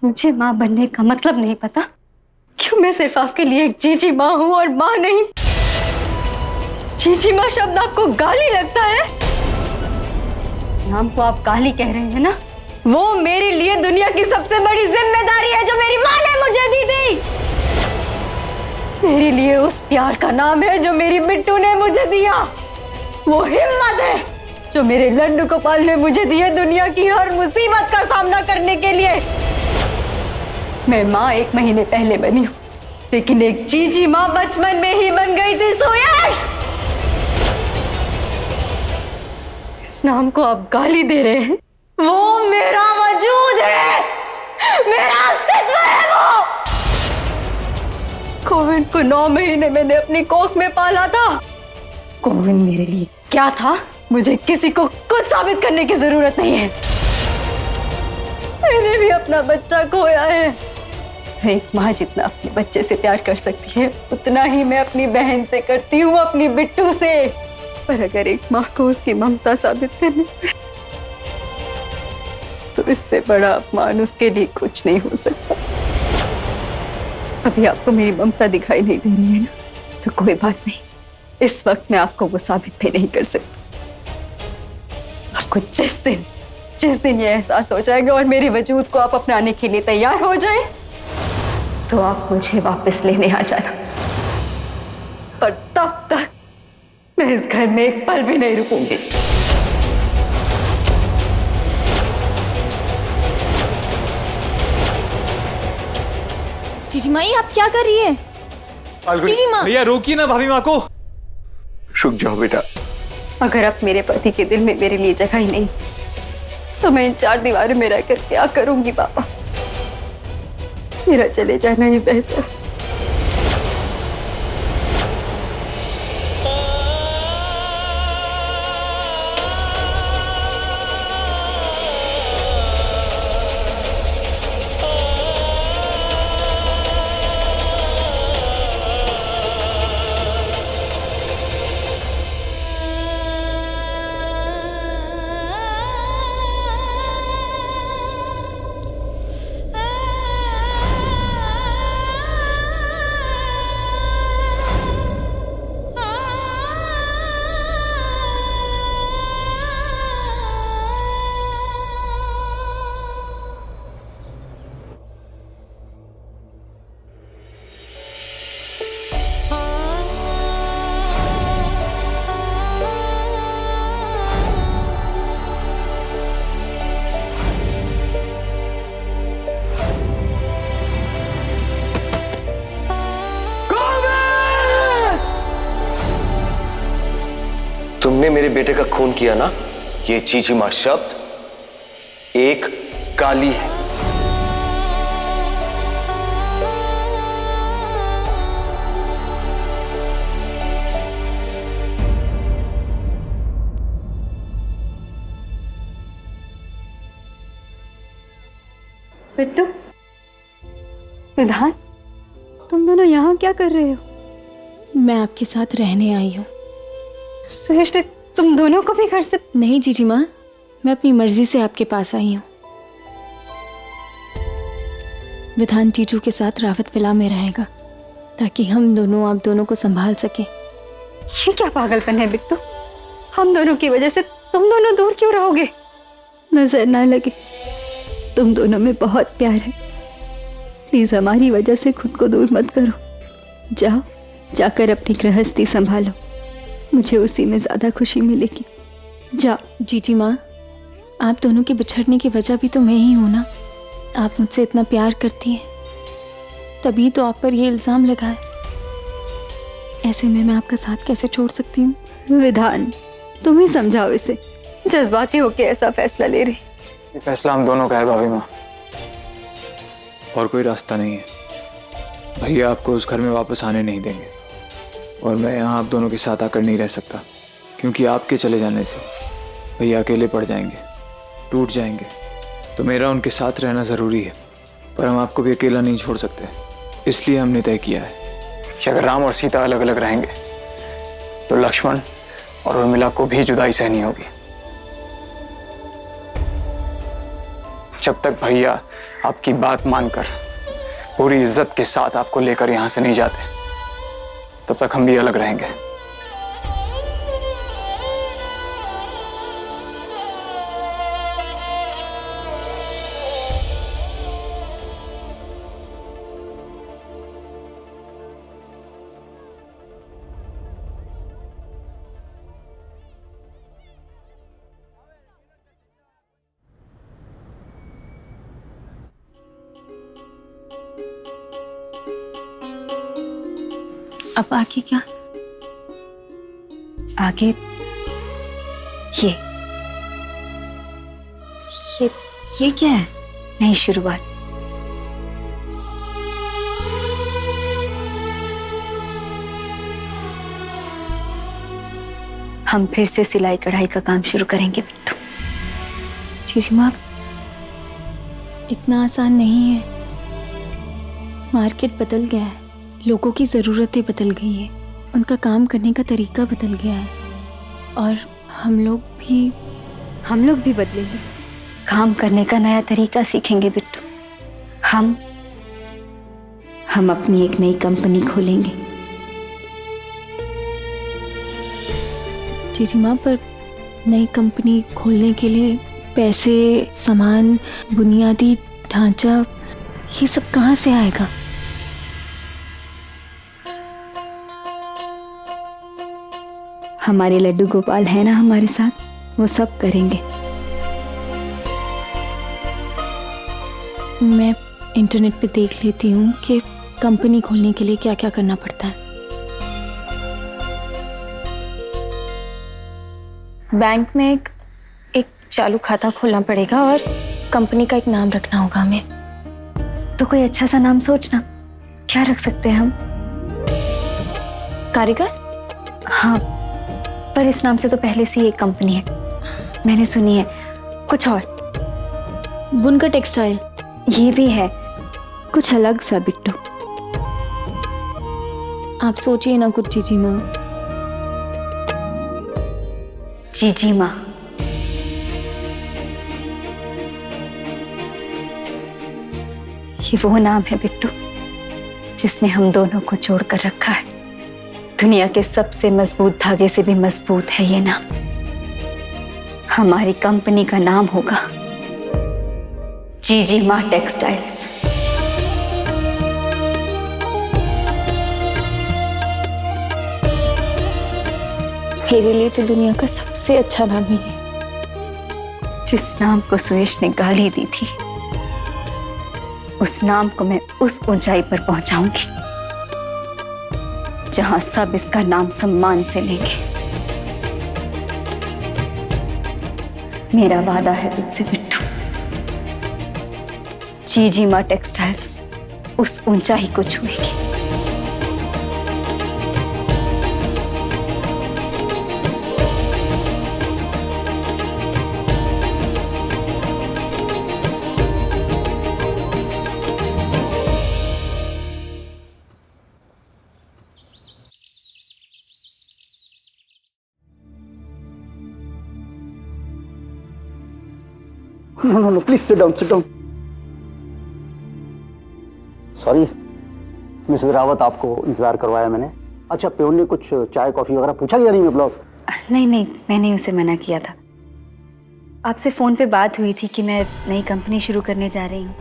मुझे माँ बनने का मतलब नहीं पता? क्यों मैं सिर्फ आपके लिए एक जीजी माँ हूँ और माँ नहीं? जीजी माँ शब्द आपको गाली लगता है? इस नाम को आप गाली कह रहे हैं ना? वो मेरे लिए दुनिया की सबसे बड़ी जिम्मेदारी है जो मेरी माँ ने मुझे दी थी। मेरे लिए उस प्यार का नाम है जो मेरी बिट्टू ने मुझे दिया। वो हिम्मत है जो मेरे लड्डू गोपाल ने मुझे दी है दुनिया की हर मुसीबत का सामना करने के लिए। मैं माँ 1 महीने पहले बनी हूँ, लेकिन एक जीजी माँ बचपन में ही बन गई थी। सुयश, इस नाम को आप गाली दे रहे हैं। वो मेरा वजूद है, मेरा अस्तित्व है। वो गोविंद को 9 महीने मैंने अपनी कोख में पाला था। गोविंद मेरे लिए क्या था, मुझे किसी को कुछ साबित करने की जरूरत नहीं है। मैंने भी अपना बच्चा खोया है। एक माँ जितना अपने बच्चे से प्यार कर सकती है, उतना ही मैं अपनी बहन से करती हूँ, अपनी बिट्टू से। पर अगर एक माँ को उसकी ममता साबित करनी पड़े, तो इससे बड़ा अपमान उसके लिए कुछ नहीं हो सकता। अभी आपको मेरी ममता दिखाई नहीं दे रही है ना, तो कोई बात नहीं। इस वक्त मैं आपको वो साबित भी नहीं कर सकती। आपको जिस दिन ये एहसास हो जाएगा और मेरे वजूद को आप अपनाने के लिए तैयार हो जाए, तो आप मुझे वापस लेने आ जाना। पर तब तक मैं इस घर में एक पल भी नहीं रुकूंगी। जीजी माँ, आप क्या कर रही है? जीजी माँ, भैया रोकिए ना भाभी माँ को। रुक जाओ बेटा। अगर अब मेरे पति के दिल में मेरे लिए जगह ही नहीं, तो मैं इन 4 दीवारों में रहकर क्या करूंगी पापा? मेरा चले जाना ही बेहतर। तुमने मेरे बेटे का खून किया ना? ये चीची मां शब्द एक गाली है। बिट्टू, विधान, तुम दोनों यहाँ क्या कर रहे हो? मैं आपके साथ रहने आई हूँ। सृष्टि, तुम दोनों को भी घर से? नहीं जीजी माँ, मैं अपनी मर्जी से आपके पास आई हूँ। विधान जीजू के साथ रावत विला में रहेगा, ताकि हम दोनों आप दोनों को संभाल सके। ये क्या पागलपन है बिट्टू? हम दोनों की वजह से तुम दोनों दूर क्यों रहोगे? नजर ना लगे, तुम दोनों में बहुत प्यार है। प्लीज हमारी वजह से खुद को दूर मत करो। जाओ, जाकर अपनी गृहस्थी संभालो, मुझे उसी में ज्यादा खुशी मिलेगी। जाओ। जीजी माँ, आप दोनों के बिछड़ने की वजह भी तो मैं ही हूं ना। आप मुझसे इतना प्यार करती हैं, तभी तो आप पर ये इल्जाम लगा है। ऐसे में मैं आपका साथ कैसे छोड़ सकती हूँ? विधान, तुम ही समझाओ इसे, जज्बाती होके ऐसा फैसला ले रही। ये फैसला हम दोनों का है भाभी माँ, और कोई रास्ता नहीं है। भैया आपको उस घर में वापस आने नहीं देंगे, और मैं यहाँ आप दोनों के साथ आकर नहीं रह सकता, क्योंकि आपके चले जाने से भैया अकेले पड़ जाएंगे, टूट जाएंगे। तो मेरा उनके साथ रहना ज़रूरी है, पर हम आपको भी अकेला नहीं छोड़ सकते। इसलिए हमने तय किया है कि अगर राम और सीता अलग अलग रहेंगे तो लक्ष्मण और उर्मिला को भी जुदाई सहनी होगी। जब तक भैया आपकी बात मानकर पूरी इज्जत के साथ आपको लेकर यहां से नहीं जाते, तब तक हम भी अलग रहेंगे। अब आगे क्या? आगे ये ये क्या है? नई शुरुआत। हम फिर से सिलाई कढ़ाई का काम शुरू करेंगे बिट्टू। जीजी माँ, इतना आसान नहीं है। मार्केट बदल गया है, लोगों की ज़रूरतें बदल गई हैं, उनका काम करने का तरीका बदल गया है, और हम लोग भी बदलेंगे। काम करने का नया तरीका सीखेंगे बिट्टू। हम अपनी एक नई कंपनी खोलेंगे। जीजी माँ, पर नई कंपनी खोलने के लिए पैसे, सामान, बुनियादी ढांचा, ये सब कहाँ से आएगा? हमारे लड्डू गोपाल है ना हमारे साथ, वो सब करेंगे। मैं इंटरनेट पे देख लेती हूँ कि कंपनी खोलने के लिए क्या क्या करना पड़ता है। बैंक में एक चालू खाता खोलना पड़ेगा और कंपनी का एक नाम रखना होगा हमें। तो कोई अच्छा सा नाम सोचना। क्या रख सकते हैं हम? कारीगर? हाँ, पर इस नाम से तो पहले से ही एक कंपनी है, मैंने सुनी है। कुछ और? बुनकर टेक्सटाइल? ये भी है, कुछ अलग सा बिट्टू। आप सोचिए ना कुछ जीजी माँ। जीजी माँ? ये वो नाम है बिट्टू जिसने हम दोनों को जोड़कर रखा है। दुनिया के सबसे मजबूत धागे से भी मजबूत है ये नाम। हमारी कंपनी का नाम होगा जीजी माँ टेक्सटाइल्स। मेरे लिए तो दुनिया का सबसे अच्छा नाम ही है। जिस नाम को सुयश ने गाली दी थी, उस नाम को मैं उस ऊंचाई पर पहुंचाऊंगी जहां सब इसका नाम सम्मान से लेंगे। मेरा वादा है तुझसे बिट्टू, जीजी माँ टेक्सटाइल्स उस ऊंचाई को छुएगी। No, please sit down. Sorry Mrs Rawat, आपको इंतजार करवाया मैंने। अच्छा, प्योन ने कुछ चाय कॉफी वगैरह पूछा या नहीं? मतलब नहीं, मैंने उसे मना किया था। आपसे फोन पे बात हुई थी कि मैं नई कंपनी शुरू करने जा रही हूँ,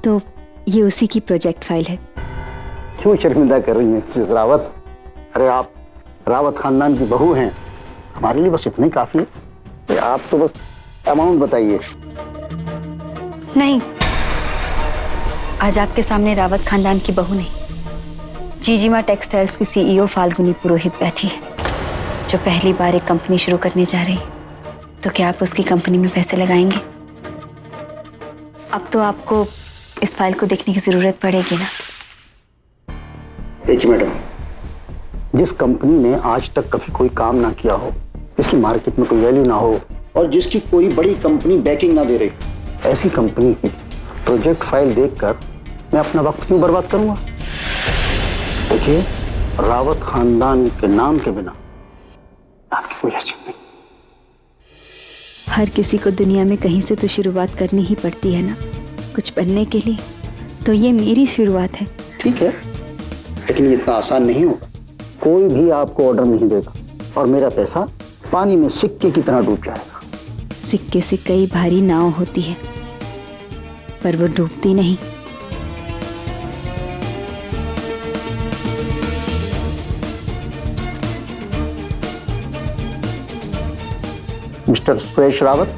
तो ये उसी की प्रोजेक्ट फाइल है। क्यों शर्मिंदा कर रही हैं मिसेस रावत? अरे आप रावत खानदान की बहू हैं, हमारे लिए बस इतना ही काफी है। आप तो बस अमाउंट बताइए। नहीं, आज आपके सामने रावत खानदान की बहू नहीं, जीजी माँ टेक्सटाइल्स की सीईओ फाल्गुनी पुरोहित बैठी है, जो पहली बार एक कंपनी शुरू करने जा रही है। तो क्या आप उसकी कंपनी में पैसे लगाएंगे? अब तो आपको इस फाइल को देखने की जरूरत पड़ेगी ना। देखिए मैडम, जिस कंपनी ने आज तक कभी कोई काम ना किया हो, जिसकी मार्केट में कोई वैल्यू ना हो और जिसकी कोई बड़ी कंपनी बैकिंग ना दे रही, ऐसी कंपनी की प्रोजेक्ट फाइल देखकर मैं अपना वक्त क्यों बर्बाद करूंगा? देखिए, रावत खानदान के नाम के बिना आपकी कोई हैसियत नहीं। हर किसी को दुनिया में कहीं से तो शुरुआत करनी ही पड़ती है ना, कुछ बनने के लिए। तो ये मेरी शुरुआत है। ठीक है, लेकिन ये इतना आसान नहीं होगा। कोई भी आपको ऑर्डर नहीं देगा और मेरा पैसा पानी में सिक्के की तरह डूब जाएगा। सिक्के से कई भारी नाव होती है, पर वो डूबती नहीं। मिस्टर सुरेश रावत,